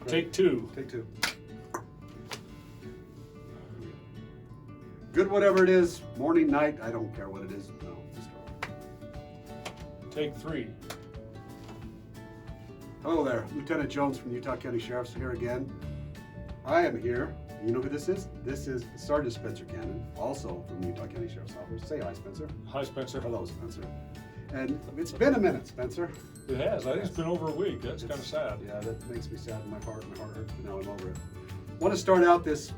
Take two. Take two. Good, whatever it is, morning, night, I don't care what it is. No, just Take three. Hello there, Lieutenant Jones from the Utah County Sheriff's here again. I am here. You know who this is? This is Sergeant Spencer Cannon, also from the Utah County Sheriff's Office. Say hi, Spencer. Hi, Spencer. Hello, Spencer. And it's been a minute, Spencer. It has. I think it's been over a week. That's kind of sad. Yeah, that makes me sad in my heart. My heart hurts, but now I'm over it. Want to start out this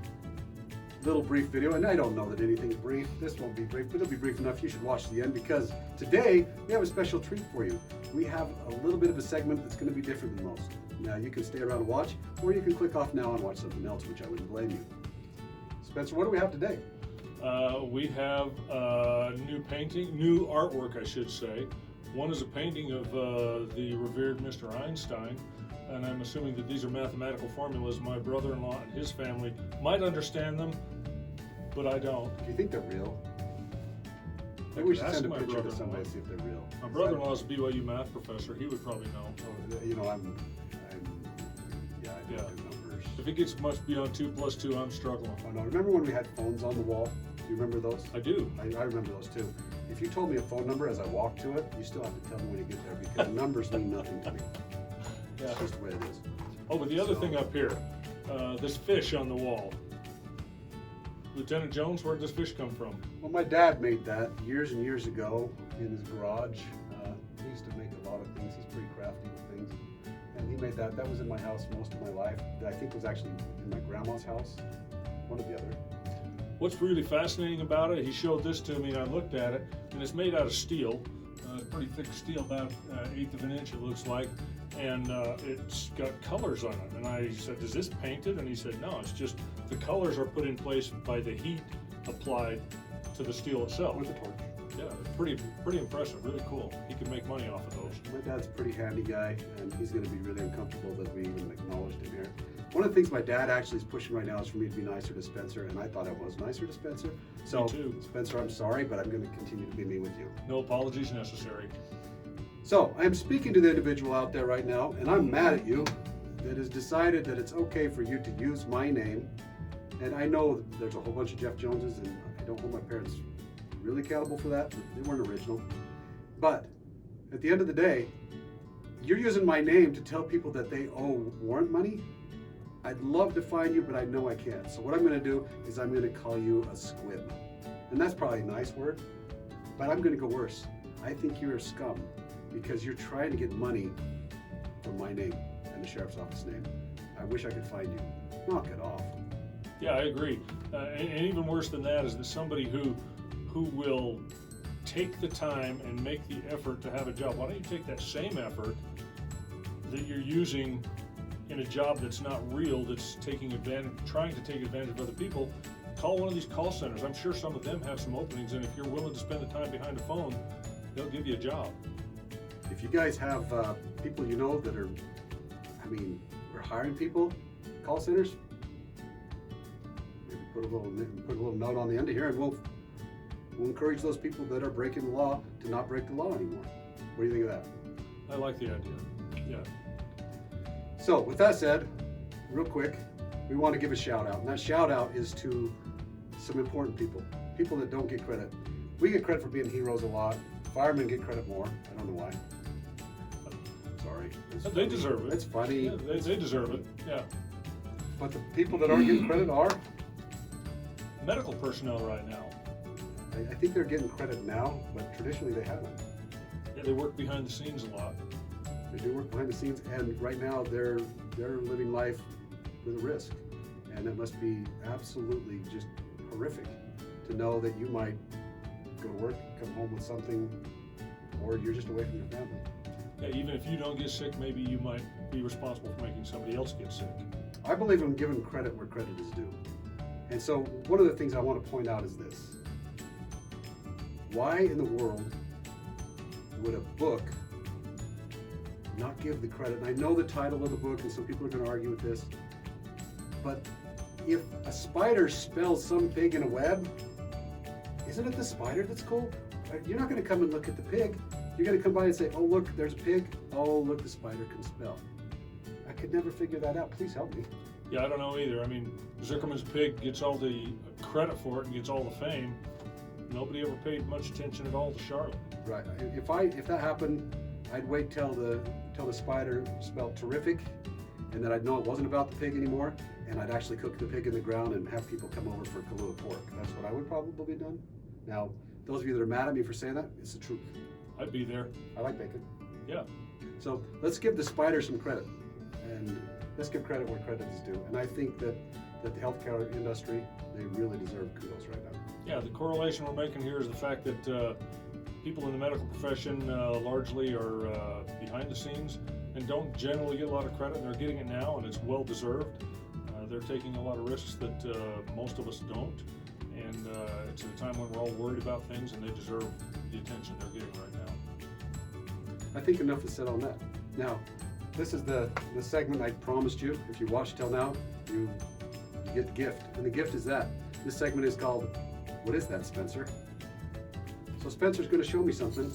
little brief video, and I don't know that anything's brief. This won't be brief, but it'll be brief enough. You should watch the end because today we have a special treat for you. We have a little bit of a segment that's going to be different than most. Now you can stay around and watch, or you can click off now and watch something else, which I wouldn't blame you. Spencer, what do we have today? We have new painting, new artwork, I should say. One is a painting of the revered Mr. Einstein, and I'm assuming that these are mathematical formulas. My brother-in-law and his family might understand them, but I don't. Do you think they're real? I Maybe we could should ask send a my picture to brother-in-law. somebody to see if they're real. My brother-in-law is a BYU math professor. He would probably know. You know, I do Yeah. numbers. If it gets much beyond 2 plus 2, I'm struggling. Oh no, remember when we had phones on the wall? Do you remember those? I do. I remember those too. If you told me a phone number as I walked to it, you still have to tell me when you get there because numbers mean nothing to me. Yeah. It's just the way it is. Oh, but the other So- thing up here, this fish on the wall. Lieutenant Jones, where'd this fish come from? Well, my dad made that years and years ago in his garage. He used to make a lot of things. He's pretty crafty with things. And he made that. That was in my house most of my life. I think it was actually in my grandma's house. One or the other. What's really fascinating about it, he showed this to me and I looked at it, and it's made out of steel, pretty thick steel, about 1/8 of an inch it looks like, and it's got colors on it. And I said, is this painted? And he said, no, it's just the colors are put in place by the heat applied to the steel itself. With a torch. Yeah, pretty impressive, really cool. He could make money off of those. My dad's a pretty handy guy, and he's going to be really uncomfortable that we even acknowledged him here. One of the things my dad actually is pushing right now is for me to be nicer to Spencer, and I thought I was nicer to Spencer. So, Me too. Spencer, I'm sorry, but I'm going to continue to be me with you. No apologies necessary. So, I am speaking to the individual out there right now, and I'm mad at you that has decided that it's okay for you to use my name. And I know there's a whole bunch of Jeff Joneses, and I don't hold my parents really accountable for that. They weren't original. But at the end of the day, you're using my name to tell people that they owe warrant money. I'd love to find you, but I know I can't. So what I'm going to do is I'm going to call you a squib. And that's probably a nice word, but I'm going to go worse. I think you're a scum because you're trying to get money from my name and the sheriff's office name. I wish I could find you. Knock it off. Yeah, I agree. And even worse than that is that somebody who will take the time and make the effort to have a job. Why don't you take that same effort that you're using in a job that's not real, that's taking advantage, trying to take advantage of other people? Call one of these call centers. I'm sure some of them have some openings, and if you're willing to spend the time behind the phone, they'll give you a job. If you guys have people you know that are, we're hiring people, call centers, maybe put a little note on the end of here, and we'll encourage those people that are breaking the law to not break the law anymore. What do you think of that? I like the idea. Yeah. So with that said, real quick, we want to give a shout out. And that shout out is to some important people that don't get credit. We get credit for being heroes a lot. Firemen get credit more. I don't know why. Sorry. It's They funny. deserve it. It's funny. Yeah, they deserve it. Yeah. But the people that aren't getting credit are, Medical personnel right now. I think they're getting credit now, but traditionally they haven't. Yeah, they work behind the scenes a lot. They do work behind the scenes, and right now they're living life with a risk, and it must be absolutely just horrific to know that you might go to work, come home with something, or you're just away from your family. Yeah, even if you don't get sick, maybe you might be responsible for making somebody else get sick. I believe in giving credit where credit is due, and so one of the things I want to point out is this: why in the world would a book not give the credit? And I know the title of the book, and some people are going to argue with this, but if a spider spells some pig in a web, isn't it the spider that's cool? You're not going to come and look at the pig. You're going to come by and say, oh, look, there's a pig. Oh, look, the spider can spell. A could never figure that out. Please help me. Yeah, I don't know either. I mean, Zuckerman's Pig gets all the credit for it and gets all the fame. Nobody ever paid much attention at all to Charlotte. Right. If that happened, I'd wait till the spider spelled terrific, and then I'd know it wasn't about the pig anymore, and I'd actually cook the pig in the ground and have people come over for Kahlua pork. That's what I would probably have done. Now, those of you that are mad at me for saying that, it's the truth. I'd be there. I like bacon. Yeah. So let's give the spider some credit, and let's give credit where credit is due. And I think that the healthcare industry, they really deserve kudos right now. Yeah, the correlation we're making here is the fact that people in the medical profession largely are behind the scenes and don't generally get a lot of credit, and they're getting it now, and it's well deserved. They're taking a lot of risks that most of us don't, and it's at a time when we're all worried about things, and they deserve the attention they're getting right now. I think enough is said on that. Now, this is the segment I promised you. If you watch till now, you get the gift, and the gift is that. This segment is called, What Is That, Spencer? So Spencer's going to show me something.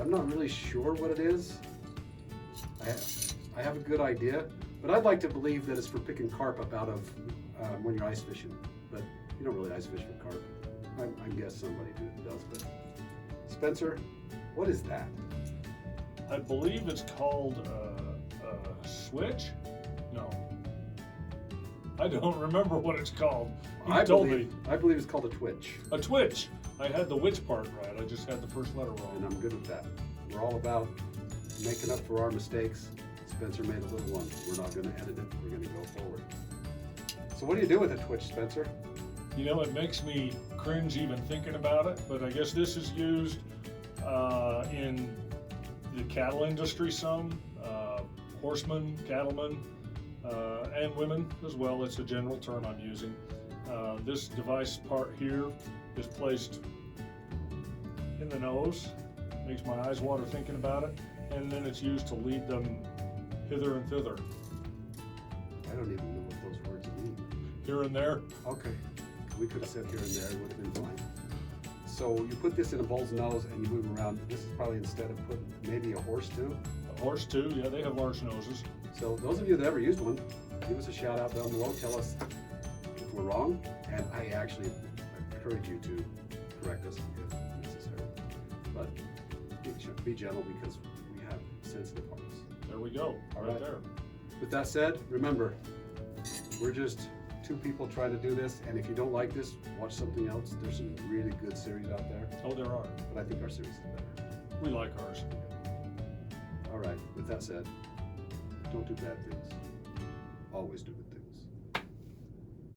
I'm not really sure what it is. I have a good idea, but I'd like to believe that it's for picking carp up out of when you're ice fishing. But you don't really ice fish for carp. I guess somebody does. But Spencer, what is that? I believe it's called a switch? No. I don't remember what it's called. You told me. I believe it's called a twitch. A twitch. I had the which part right. I just had the first letter And wrong. I'm good with that. We're all about making up for our mistakes. Spencer made a little one. We're not going to edit it. We're going to go forward. So what do you do with a twitch, Spencer? You know, it makes me cringe even thinking about it, but I guess this is used in the cattle industry some, horsemen, cattlemen, and women as well. It's a general term I'm using. This device part here is placed in the nose, makes my eyes water thinking about it, and then it's used to lead them hither and thither. I don't even know what those words mean. Here and there. Okay, we could have said here and there, it would have been fine. So you put this in a bull's nose and you move them around. This is probably instead of putting maybe a horse too. A horse too, yeah, they have large noses. So those of you that ever used one, give us a shout out down below. Tell us if we're wrong, and I actually encourage you to correct us if necessary. But be gentle because we have sensitive hearts. There we go, All right right. there. With that said, remember, we're just two people trying to do this, and if you don't like this, watch something else. There's some really good series out there, Oh, there are. but I think our series is better. We like ours. All right, with that said, don't do bad things. Always do good things.